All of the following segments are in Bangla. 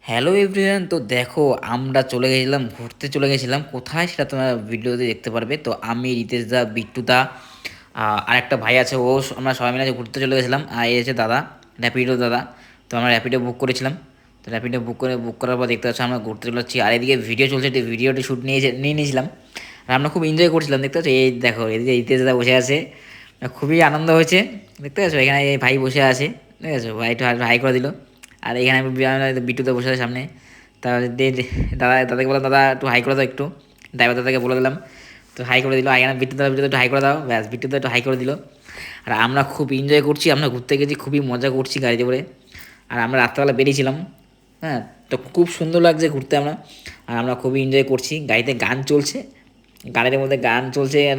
হ্যালো এভরিওয়ান, তো দেখো আমরা চলে গেছিলাম ঘুরতে, চলে গেছিলাম কোথায় সেটা তোমরা ভিডিওতে দেখতে পারবে। তো আমি, রিতেশ দা, বিট্টু দা, আর একটা ভাই আছে, আমরা সবাই মিলে ঘুরতে চলে গেছিলাম। আর এই আছে দাদা, র্যাপিডো দাদা। তো আমরা র্যাপিডো বুক করেছিলাম। তো র্যাপিডো বুক করার পর দেখতে পাচ্ছি আমরা ঘুরতে চলে যাচ্ছি, আর এদিকে ভিডিও চলছে, ভিডিওটি শ্যুট নিয়ে নিয়েছিলাম। আর আমরা খুব এনজয় করছিলাম, দেখতে পাচ্ছি এই দেখো এদিকে রিতেশ দা বসে আছে, খুবই আনন্দ হয়েছে। দেখতে পাচ্ছ এখানে এই ভাই বসে আছে, ঠিক আছে, ভাই একটু হাই করে দিল। আর এখানে বিট্টুতে বসে আছে সামনে। তাহলে দাদাকে বললাম, দাদা একটু হাই করে দাও একটু। ড্রাইভার দাদাকে বলে দিলাম, তো হাই করে দিল। এখানে বিট্টু একটু হাই করে দাও, ব্যাস বিট্টু একটু হাই করে দিল। আর আমরা খুব এনজয় করছি, আমরা ঘুরতে গেছি, খুবই মজা করছি গাড়িতে করে। আর আমরা রাত্রেবেলা বেরিয়েছিলাম, হ্যাঁ। তো খুব সুন্দর লাগছে ঘুরতে আমরা। আর আমরা খুবই এনজয় করছি, গাড়িতে গান চলছে, গানের মধ্যে গান চলছে। আর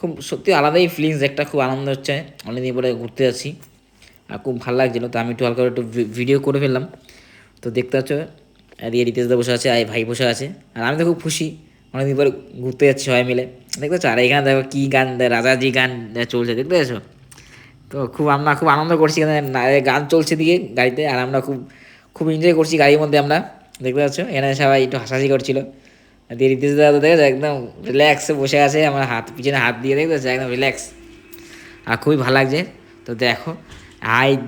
খুব সত্যি আলাদাই ফিলিংস, একটা খুব আনন্দ হচ্ছে। অনেকদিন পরে ঘুরতে যাচ্ছি, আর খুব ভালো লাগছিলো। তো আমি একটু হালকা একটু ভিডিও করে ফেললাম। তো দেখতে পাচ্ছ এদিকে রিতেশ দা বসে আছে, আর ভাই বসে আছে। আর আমি তো খুব খুশি, অনেকদিন পরে ঘুরতে যাচ্ছি সবাই মিলে। দেখতে পাচ্ছ, আর এখানে দেখো কী গান, রাজাজি গান চলছে, দেখতে পাচ্ছ। তো আমরা খুব আনন্দ করছি, এখানে গান চলছে দিকে গাড়িতে। আর আমরা খুব খুব এনজয় করছি গাড়ির মধ্যে আমরা, দেখতে পাচ্ছ। এখানে সবাই একটু হাসাহাসি করছিল। দিয়ে রিতেশ দা তো দেখেছো একদম রিল্যাক্সে বসে আছে, আমার পিছনে হাত দিয়ে, দেখতে পাচ্ছ একদম রিল্যাক্স। আর খুবই ভালো লাগছে। তো দেখো,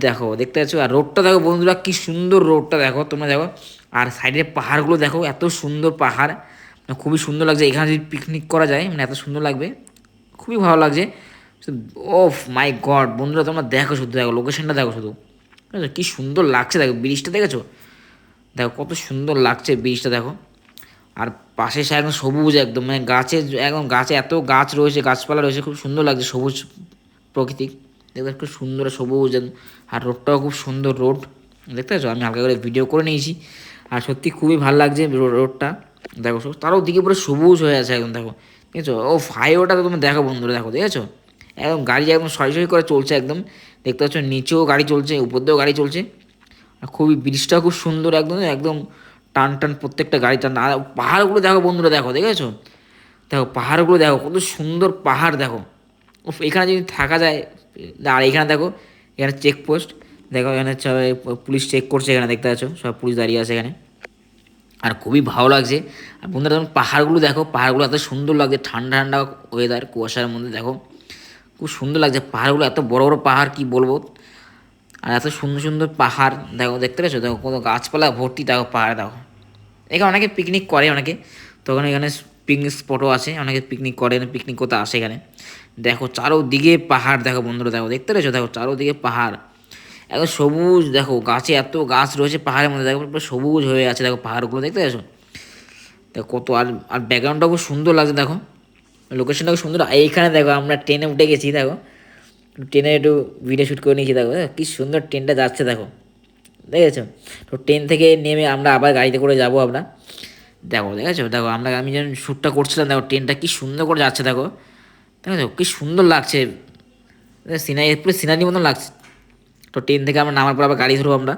দেখো দেখতে পাচ্ছ, আর রোডটা দেখো বন্ধুরা, কি সুন্দর রোডটা দেখো তোমরা দেখো। আর সাইডের পাহাড়গুলো দেখো, এত সুন্দর পাহাড়, মানে খুবই সুন্দর লাগছে। এখানে যদি পিকনিক করা যায়, মানে এত সুন্দর লাগবে, খুবই ভালো লাগছে। ও মাই গড বন্ধুরা, তোমরা দেখো, শুধু দেখো লোকেশনটা দেখো শুধু, ঠিক আছে, কী সুন্দর লাগছে দেখো। ব্রিজটা দেখেছো, দেখো কত সুন্দর লাগছে ব্রিজটা দেখো। আর পাশে সে একদম সবুজ, একদম মানে একদম গাছে এত গাছ রয়েছে, গাছপালা রয়েছে, খুব সুন্দর লাগছে, সবুজ প্রকৃতি। দেখতে খুব সুন্দর সবুজ আর রোডটাও খুব সুন্দর রোড, দেখতে পাচ্ছ। আমি হালকা করে ভিডিও করে নিয়েছি, আর সত্যি খুবই ভালো লাগছে রোডটা। দেখো তারও দিকে পুরো সবুজ হয়ে আছে একদম, দেখো দেখেছো। ও হাইওয়েটা তো তুমি দেখো বন্ধুরা, দেখো দেখেছো, একদম গাড়ি একদম সরি সরি করে চলছে একদম। দেখতে পাচ্ছ নিচেও গাড়ি চলছে, উপর দিয়েও গাড়ি চলছে। আর খুবই ব্রিজটা খুব সুন্দর, একদম একদম টান টান প্রত্যেকটা গাড়ি টান। আর পাহাড়গুলো দেখো বন্ধুরা, দেখো দেখেছো, দেখো পাহাড়গুলো দেখো, কত সুন্দর পাহাড় দেখো। ও এখানে যদি থাকা যায়। আর এখানে দেখো, এখানে চেকপোস্ট, দেখো এখানে সবাই পুলিশ চেক করছে, এখানে দেখতে পাচ্ছ সব পুলিশ দাঁড়িয়ে আছে এখানে। আর খুবই ভালো লাগছে। আর বন্ধুরা যখন পাহাড়গুলো দেখো, পাহাড়গুলো এত সুন্দর লাগছে, ঠান্ডা ঠান্ডা ওয়েদার, কুয়াশার মধ্যে দেখো, খুব সুন্দর লাগছে পাহাড়গুলো, এত বড় বড় পাহাড় কি বলবো। আর এত সুন্দর সুন্দর পাহাড় দেখো, দেখতে পেয়েছো, দেখো কত গাছপালা ভর্তি, দেখো পাহাড় দেখো। এখানে অনেকে পিকনিক করে অনেকে, তখন এখানে পিকনিক স্পটও আছে, অনেকে পিকনিক করে, পিকনিক করতে আসে এখানে। দেখো চারোদিকে পাহাড়, দেখো বন্ধুরা দেখো, দেখতে পেয়েছো, দেখো চারোদিকে পাহাড়, এত সবুজ, দেখো গাছে এত গাছ রয়েছে পাহাড়ের মধ্যে, দেখো পুরো সবুজ হয়ে আছে, দেখো পাহাড়গুলো দেখতে পেয়েছো। দেখো কত, আর আর ব্যাকগ্রাউন্ডটা খুব সুন্দর লাগছে দেখো, লোকেশনটা খুব সুন্দর। এইখানে দেখো আমরা ট্রেনে উঠে গেছি, দেখো ট্রেনে একটু ভিডিও শ্যুট করে নিয়েছি, দেখো কি সুন্দর ট্রেনটা যাচ্ছে দেখো, দেখেছো। তো ট্রেন থেকে নেমে আমরা আবার গাড়িতে করে যাবো আমরা, দেখো দেখেছো, দেখো আমি যখন শ্যুটটা করছিলাম, দেখো ট্রেনটা কি সুন্দর করে যাচ্ছে দেখো, দেখেছো কি সুন্দর লাগছে, সিনারি পুরো সিনারির মতন লাগছে। তো ট্রেন থেকে আমরা নামার পর আবার গাড়ি ধরবো আমরা।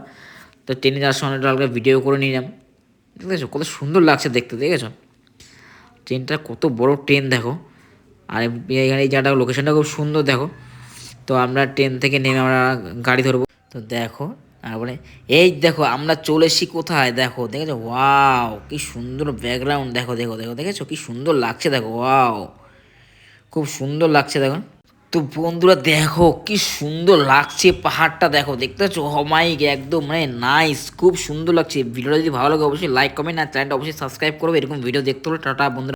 তো ট্রেনে যাওয়ার সময় একটু হালকা ভিডিও করে নিলাম, দেখেছো কত সুন্দর লাগছে দেখতে, দেখেছো ট্রেনটা কত বড় ট্রেন দেখো। আর এখানে এই জায়গাটা লোকেশনটা খুব সুন্দর দেখো। তো আমরা ট্রেন থেকে নেমে আমরা গাড়ি ধরবো। তো দেখো, তারপরে এই দেখো আমরা চলে এসেছি কোথায়, দেখো দেখেছো, ওয়াও কি সুন্দর ব্যাকগ্রাউন্ড, দেখো দেখো দেখো দেখেছো কি সুন্দর লাগছে দেখো, ওয়াও খুব সুন্দর লাগছে দেখো। তো বন্ধুরা দেখো কি সুন্দর লাগছে পাহাড়টা, দেখো দেখতে পাচ্ছ, হমাইক একদম মানে নাইস, খুব সুন্দর লাগছে। ভিডিওটা যদি ভালো লাগে অবশ্যই লাইক কমেন্ট, আর চ্যানেলটা অবশ্যই সাবস্ক্রাইব করবে, এরকম ভিডিও দেখতে হলে। টাটা বন্ধুরা।